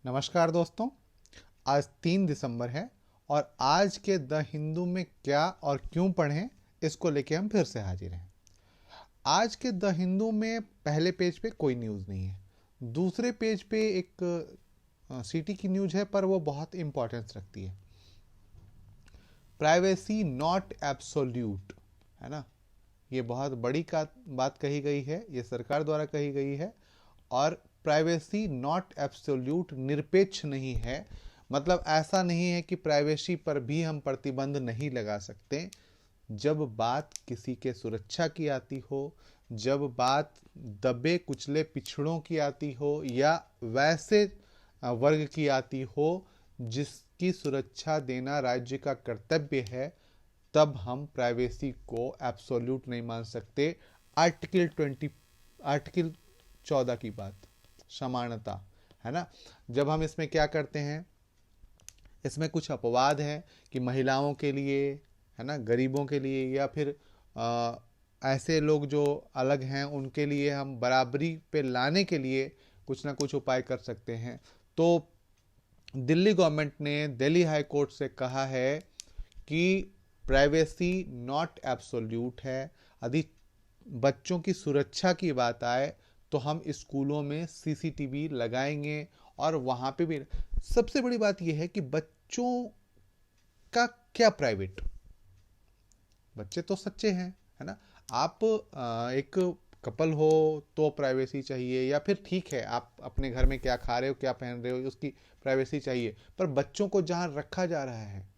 नमस्कार दोस्तों। आज 3 दिसंबर है और आज के द हिंदू में क्या और क्यों पढ़ें इसको लेके हम फिर से हाजिर हैं। आज के द हिंदू में पहले पेज पे कोई न्यूज़ नहीं है। दूसरे पेज पे एक सिटी की न्यूज़ है, पर वो बहुत इम्पोर्टेंस रखती है। प्राइवेसी नॉट एब्सोल्यूट, है ना। ये बहुत बड़ी बात कही गई है, ये सरकार द्वारा कही गई है। और प्राइवेसी नॉट एब्सोल्यूट, निरपेक्ष नहीं है। मतलब ऐसा नहीं है कि प्राइवेसी पर भी हम प्रतिबंध नहीं लगा सकते। जब बात किसी के सुरक्षा की आती हो, जब बात दबे कुचले पिछड़ों की आती हो या वैसे वर्ग की आती हो जिसकी सुरक्षा देना राज्य का कर्तव्य है, तब हम प्राइवेसी को एब्सोल्यूट नहीं मान सकते। आर्टिकल 14 की बात, समानता, है ना। जब हम इसमें क्या करते हैं, इसमें कुछ अपवाद हैं कि महिलाओं के लिए, है ना, गरीबों के लिए या फिर ऐसे लोग जो अलग हैं उनके लिए हम बराबरी पे लाने के लिए कुछ ना कुछ उपाय कर सकते हैं। तो दिल्ली गवर्नमेंट ने दिल्ली हाई कोर्ट से कहा है कि प्राइवेसी नॉट एब्सोल्यूट है। यदि बच्चों की सुरक्षा की बात आए तो हम स्कूलों में सीसीटीवी लगाएंगे और वहाँ पे भी। सबसे बड़ी बात यह है कि बच्चों का क्या प्राइवेट, बच्चे तो सच्चे हैं, है ना। आप एक कपल हो तो प्राइवेसी चाहिए, या फिर ठीक है आप अपने घर में क्या खा रहे हो क्या पहन रहे हो उसकी प्राइवेसी चाहिए। पर बच्चों को जहाँ रखा जा रहा है,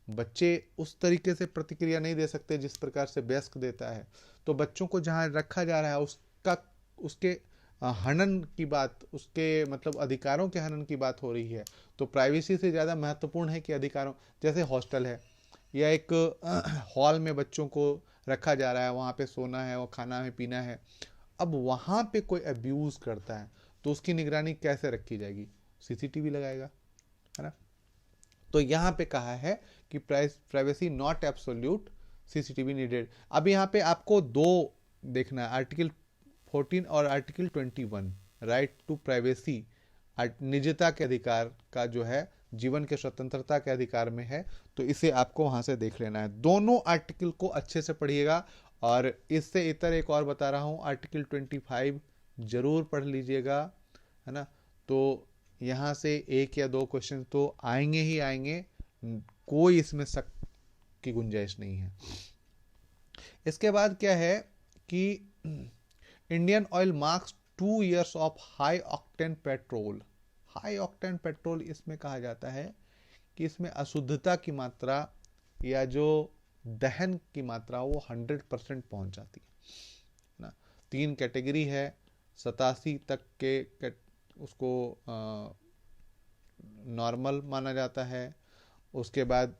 बच्चे उस तरीके से प्रतिक्रिया नहीं दे सकते जिस प्रकार से वयस्क देता है। तो बच्चों को जहाँ रखा जा रहा है उसके हनन की बात, उसके मतलब अधिकारों के हनन की बात हो रही है। तो प्राइवेसी से ज़्यादा महत्वपूर्ण है कि अधिकारों, जैसे हॉस्टल है या एक हॉल में बच्चों को रखा जा रहा है, वहाँ पे सोना है और खाना है पीना है। अब वहाँ पे कोई अब्यूज़ करता है तो उसकी निगरानी कैसे रखी जाएगी? सीसीटीवी लगाएगा, है ना। तो यहाँ पे कहा है कि privacy not absolute, CCTV needed. अब यहाँ पे आपको दो देखना है, आर्टिकल 14 और आर्टिकल 21, राइट टू प्राइवेसी, निजता के अधिकार का जो है, जीवन के स्वतंत्रता के अधिकार में है। तो इसे आपको वहां से देख लेना है। दोनों आर्टिकल को अच्छे से पढ़िएगा। और इससे इतर एक और बता रहा हूं, आर्टिकल 25 जरूर पढ़ लीजिएगा, है ना। तो यहाँ से एक या दो क्वेश्चन तो आएंगे ही आएंगे, कोई इसमें शक की गुंजाइश नहीं है। इसके बाद क्या है कि Indian oil marks 2 years of high octane petrol. High octane petrol इसमें कहा जाता है कि इसमें अशुद्धता की मात्रा या जो दहन की मात्रा वो 100% पहुंच जाती है ना। 3 कैटेगरी है, 87 तक के उसको नॉर्मल माना जाता है। उसके बाद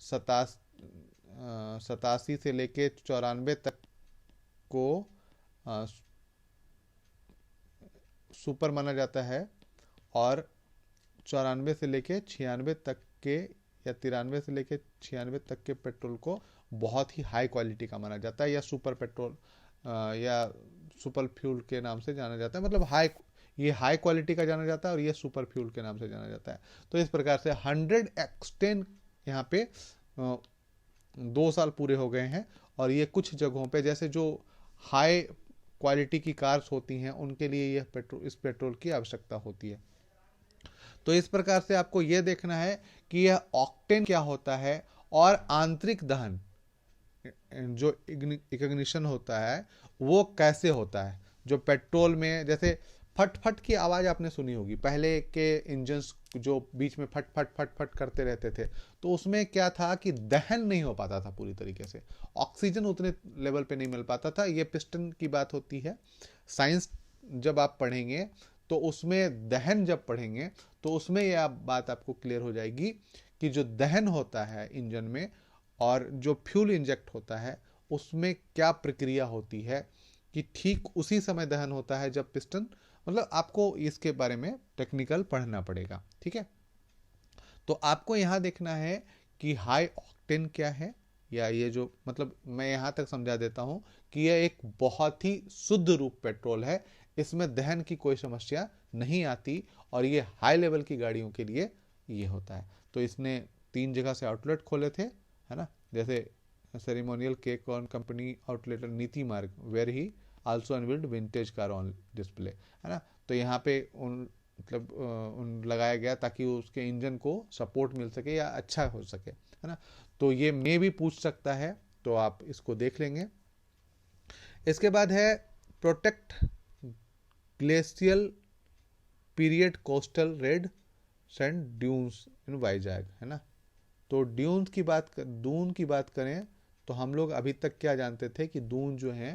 87 से लेके 94 तक को सुपर माना जाता है। और 94 से लेके 96 तक के, या 93 से लेके 96 तक के पेट्रोल को बहुत ही हाई क्वालिटी का माना जाता है, या सुपर पेट्रोल या सुपर फ्यूल के नाम से जाना जाता है। मतलब ये हाई क्वालिटी का जाना जाता है और ये सुपर फ्यूल के नाम से जाना जाता है। तो इस प्रकार से 100 एक्सटेंड यहाँ पे 2 साल पूरे हो गए हैं। और ये कुछ जगहों पे, जैसे जो हाई क्वालिटी की कार्स होती हैं उनके लिए यह इस पेट्रोल की आवश्यकता होती है। तो इस प्रकार से आपको यह देखना है कि यह ऑक्टेन क्या होता है और आंतरिक दहन जो इग्निशन होता है वो कैसे होता है। जो पेट्रोल में जैसे फट फट की आवाज़ आपने सुनी होगी, पहले के इंजन्स जो बीच में फट फट फट फट करते रहते थे, तो उसमें क्या था कि दहन नहीं हो पाता था पूरी तरीके से, ऑक्सीजन उतने लेवल पे नहीं मिल पाता था। ये पिस्टन की बात होती है। साइंस जब आप पढ़ेंगे तो उसमें दहन जब पढ़ेंगे तो उसमें यह बात आपको क्लियर हो जाएगी कि जो दहन होता है इंजन में और जो फ्यूल इंजेक्ट होता है उसमें क्या प्रक्रिया होती है, कि ठीक उसी समय दहन होता है जब पिस्टन, मतलब आपको इसके बारे में टेक्निकल पढ़ना पड़ेगा, ठीक है। तो आपको यहां देखना है कि हाई ऑक्टेन क्या है, या ये जो, मतलब मैं यहां तक समझा देता हूं कि यह एक बहुत ही शुद्ध रूप पेट्रोल है, इसमें दहन की कोई समस्या नहीं आती, और ये हाई लेवल की गाड़ियों के लिए ये होता है। तो इसने 3 जगह से आउटलेट खोले थे, है ना, जैसे ceremonial cake on company outlet Niti Marg, where he also unveiled vintage car on display, है ना। तो यहाँ पे मतलब उन लगाया गया ताकि उसके इंजन को सपोर्ट मिल सके या अच्छा हो सके, है ना। तो ये मे भी पूछ सकता है, तो आप इसको देख लेंगे। इसके बाद है protect glacial period coastal red sand dunes in Vizag, है ना। तो ड्यून्स की बात दून की बात करें तो हम लोग अभी तक क्या जानते थे कि दून जो है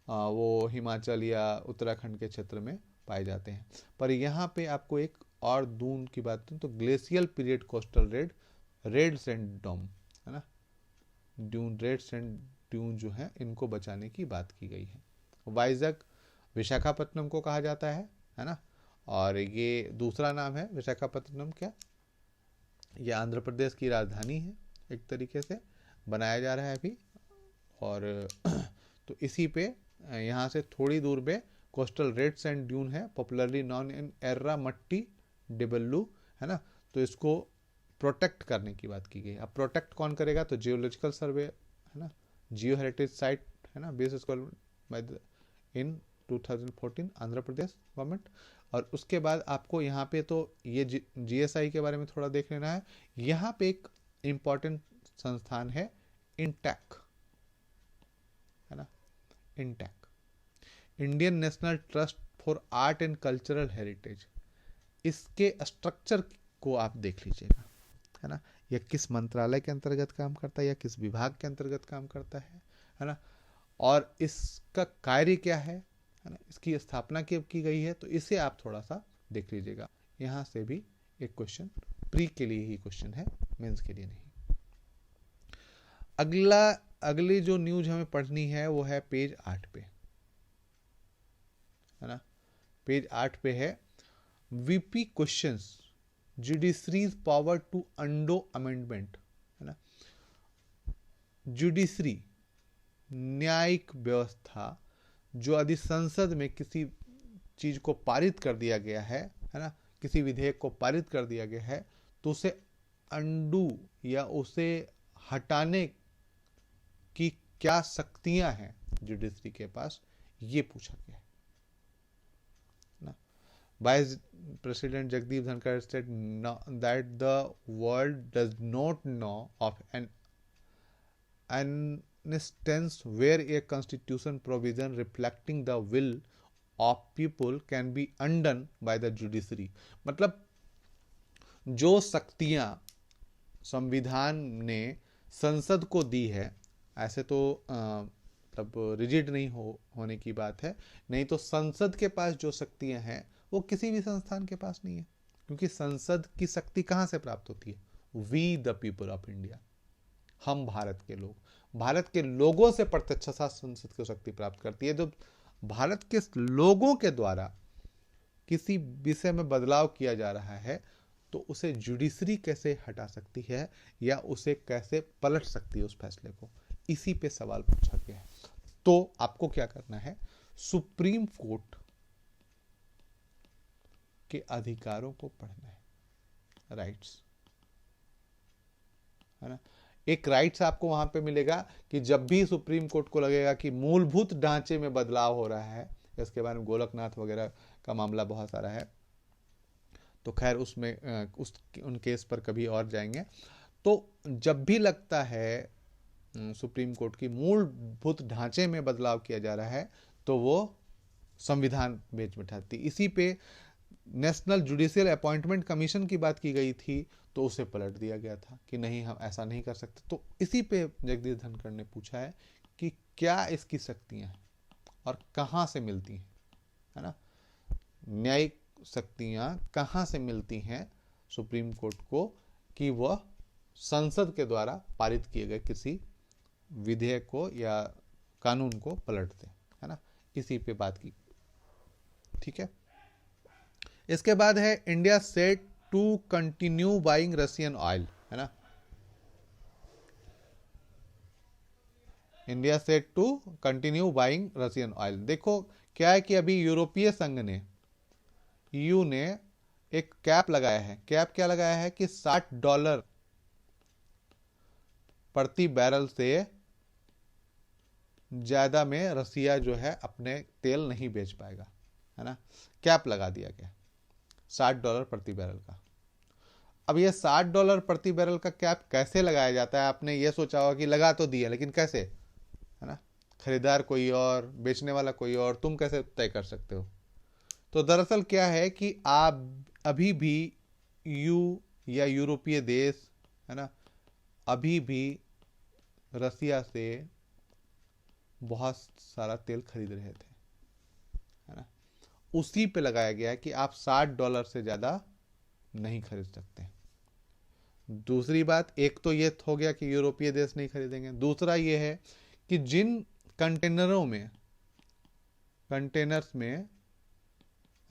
वो हिमाचल या उत्तराखंड के क्षेत्र में पाए जाते हैं, पर यहाँ पे आपको एक और दून की बात करें तो glacial period coastal red sand dome, है ना, ड्यून रेड सैंड ड्यून जो है इनको बचाने की बात की गई है। वाइजैग विशाखापट्टनम को कहा जाता है ना, और ये दूसरा नाम है विशाखापट्टनम, क्या ये आंध्र प्रदेश की राजधानी है, एक तरीके से बनाया जा रहा है अभी। और तो इसी पे यहाँ से थोड़ी दूर पे कोस्टल रेड सैंड ड्यून है, पॉपुलरली नॉन इन एर्रा मट्टी डिबल्लू, है ना। तो इसको प्रोटेक्ट करने की बात की गई। अब प्रोटेक्ट कौन करेगा, तो जियोलॉजिकल सर्वे, है ना, जियो हेरिटेज साइट, है ना, बेस स्कॉल बाय इन 2014 आंध्र प्रदेश गवर्नमेंट। और उसके बाद आपको यहाँ पे तो ये जीएसआई के बारे में थोड़ा देख लेना है। यहाँ पे एक इम्पॉर्टेंट संस्थान है इंटैक, है ना, INTACH, Indian National Trust for Art and Cultural Heritage. इसके स्ट्रक्चर को आप देख लीजिएगा, है ना, यह किस मंत्रालय के अंतर्गत काम करता है या किस विभाग के अंतर्गत काम करता है ना, और इसका कार्य क्या है ना, इसकी स्थापना कब की गई है, तो इसे आप थोड़ा सा देख लीजिएगा। यहाँ से भी एक क्वेश्चन प्री के लिए ही क्वेश्चन है, मेंस के लिए नहीं। अगली जो न्यूज हमें पढ़नी है वो है पेज 8 पे, है ना। पेज 8 पे है VP questions judiciary's power to undo amendment, है ना। जुडिशरी न्यायिक व्यवस्था, जो यदि संसद में किसी चीज को पारित कर दिया गया है ना, किसी विधेयक को पारित कर दिया गया है, तो उसे अंडू या उसे हटाने की क्या शक्तियां हैं जुडिशरी के पास, ये पूछा गया है ना। Vice president Jagdeep Dhankhar said that the world does not know of an instance where a constitution provision reflecting the will of people can be undone by the judiciary। मतलब जो शक्तियां संविधान ने संसद को दी है, ऐसे तो मतलब रिजिड नहीं होने की बात है, नहीं तो संसद के पास जो शक्तियां हैं वो किसी भी संस्थान के पास नहीं है, क्योंकि संसद की शक्ति कहां से प्राप्त होती है, we the people of India, हम भारत के लोग, भारत के लोगों से प्रत्यक्षता संसद को शक्ति प्राप्त करती है। तो भारत के लोगों के द्वारा किसी विषय में बदलाव किया जा रहा है तो उसे जुडिशरी कैसे हटा सकती है या उसे कैसे पलट सकती है उस फैसले को, इसी पे सवाल पूछा गया है। तो आपको क्या करना है, सुप्रीम कोर्ट के अधिकारों को पढ़ना है, राइट्स, है ना। एक राइट्स आपको वहां पे मिलेगा कि जब भी सुप्रीम कोर्ट को लगेगा कि मूलभूत ढांचे में बदलाव हो रहा है, इसके बारे में गोलकनाथ वगैरह का मामला बहुत सारा है, तो खैर उसमें उन केस पर कभी और जाएंगे। तो जब भी लगता है सुप्रीम कोर्ट की मूलभूत ढांचे में बदलाव किया जा रहा है तो वो संविधान बेंच बैठाती। इसी पे नेशनल जुडिशियल अपॉइंटमेंट कमीशन की बात की गई थी तो उसे पलट दिया गया था कि नहीं, हम ऐसा नहीं कर सकते। तो इसी पे जगदीश धनखड़ ने पूछा है कि क्या इसकी शक्तियां हैं और कहां से मिलती हैं, है ना, न्यायिक शक्तियां कहां से मिलती हैं सुप्रीम कोर्ट को कि वह संसद के द्वारा पारित किए गए किसी विधेयक को या कानून को पलट दे, है ना। इसी पे बात की, ठीक है। इसके बाद है India set to continue buying Russian oil, है ना। India set to continue buying Russian oil. देखो क्या है कि अभी यूरोपीय संघ ने ईयू ने एक कैप लगाया है। कैप क्या लगाया है कि $60 प्रति बैरल से ज्यादा में रसिया जो है अपने तेल नहीं बेच पाएगा, है ना। कैप लगा दिया गया $60 प्रति बैरल का। अब ये $60 प्रति बैरल का कैप कैसे लगाया जाता है, आपने ये सोचा होगा कि लगा तो दिया, लेकिन कैसे, है ना। खरीदार कोई और, बेचने वाला कोई और, तुम कैसे तय कर सकते हो। तो दरअसल क्या है कि आप अभी भी यू या यूरोपीय देश, है ना, अभी भी रसिया से बहुत सारा तेल खरीद रहे थे, है ना। उसी पे लगाया गया है कि आप $60 से ज़्यादा नहीं खरीद सकते। दूसरी बात, एक तो ये हो गया कि यूरोपीय देश नहीं खरीदेंगे। दूसरा ये है कि जिन कंटेनर्स में,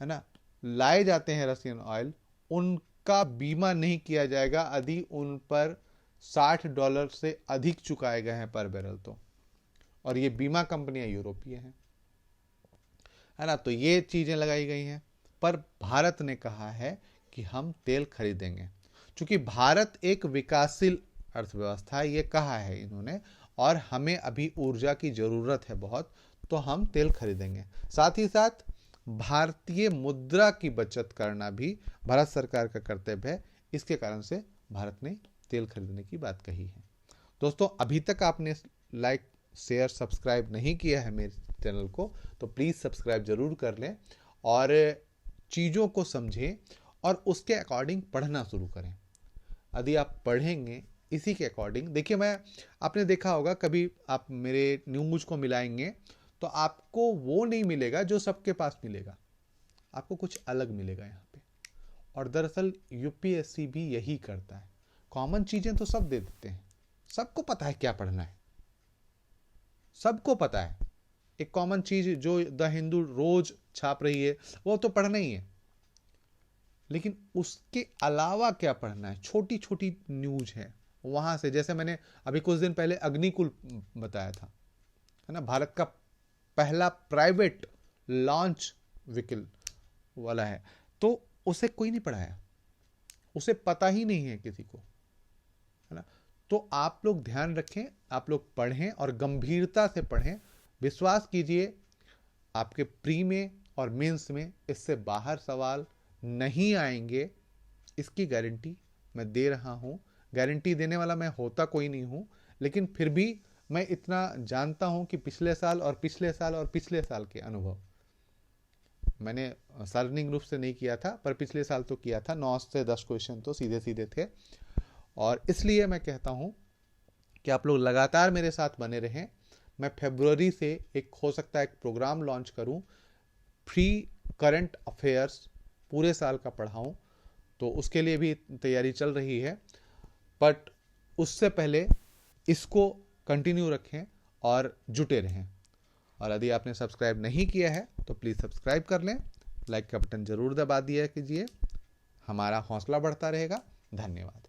है ना, लाए जाते हैं रशियन ऑयल, उनका बीमा नहीं किया जाएगा यदि उन पर $60 से अधिक चुकाए गए हैं पर बैरल तो। और ये बीमा कंपनियां यूरोपीय हैं, है ना। तो ये चीजें लगाई गई हैं। पर भारत ने कहा है कि हम तेल खरीदेंगे, क्योंकि भारत एक विकासशील अर्थव्यवस्था है, ये कहा है इन्होंने, और हमें अभी ऊर्जा की जरूरत है बहुत, तो हम तेल खरीदेंगे। साथ ही साथ भारतीय मुद्रा की बचत करना भी भारत सरकार का कर्तव्य है। इसके कारण से भारत ने तेल खरीदने की बात कही है। दोस्तों, अभी तक आपने लाइक, शेयर, सब्सक्राइब नहीं किया है मेरे चैनल को, तो प्लीज़ सब्सक्राइब जरूर कर लें और चीज़ों को समझें और उसके अकॉर्डिंग पढ़ना शुरू करें। यदि आप पढ़ेंगे इसी के अकॉर्डिंग, देखिए, आपने देखा होगा कभी आप मेरे न्यूज़ को मिलाएंगे तो आपको वो नहीं मिलेगा जो सबके पास मिलेगा, आपको कुछ अलग मिलेगा यहाँ पे। और दरअसल यूपीएससी भी यही करता है, कॉमन चीजें तो सब दे देते हैं, सबको पता है क्या पढ़ना है, सबको पता है। एक कॉमन चीज जो द हिंदू रोज छाप रही है वो तो पढ़ना ही है, लेकिन उसके अलावा क्या पढ़ना है, छोटी छोटी न्यूज है वहां से। जैसे मैंने अभी कुछ दिन पहले अग्निकुल बताया था, है ना, भारत का पहला प्राइवेट लॉन्च व्हीकल वाला है, तो उसे कोई नहीं पढ़ाया, उसे पता ही नहीं है किसी को, है ना। तो आप लोग ध्यान रखें, आप लोग पढ़ें और गंभीरता से पढ़ें। विश्वास कीजिए, आपके प्री में और मेंस में इससे बाहर सवाल नहीं आएंगे, इसकी गारंटी मैं दे रहा हूं। गारंटी देने वाला मैं होता कोई नहीं हूं, लेकिन फिर भी मैं इतना जानता हूं कि पिछले साल और पिछले साल और पिछले साल के अनुभव, मैंने सार्वजनिक रूप से नहीं किया था, पर पिछले साल तो किया था। 9 से 10 क्वेश्चन तो सीधे सीधे थे, और इसलिए मैं कहता हूं कि आप लोग लगातार मेरे साथ बने रहें। मैं फरवरी से हो सकता है एक प्रोग्राम लॉन्च करूं, फ्री करंट अफेयर्स पूरे साल का पढ़ाऊं, तो उसके लिए भी तैयारी चल रही है। बट उससे पहले इसको कंटिन्यू रखें और जुटे रहें। और यदि आपने सब्सक्राइब नहीं किया है तो प्लीज़ सब्सक्राइब कर लें, लाइक का बटन जरूर दबा दिया कीजिए, हमारा हौसला बढ़ता रहेगा। धन्यवाद।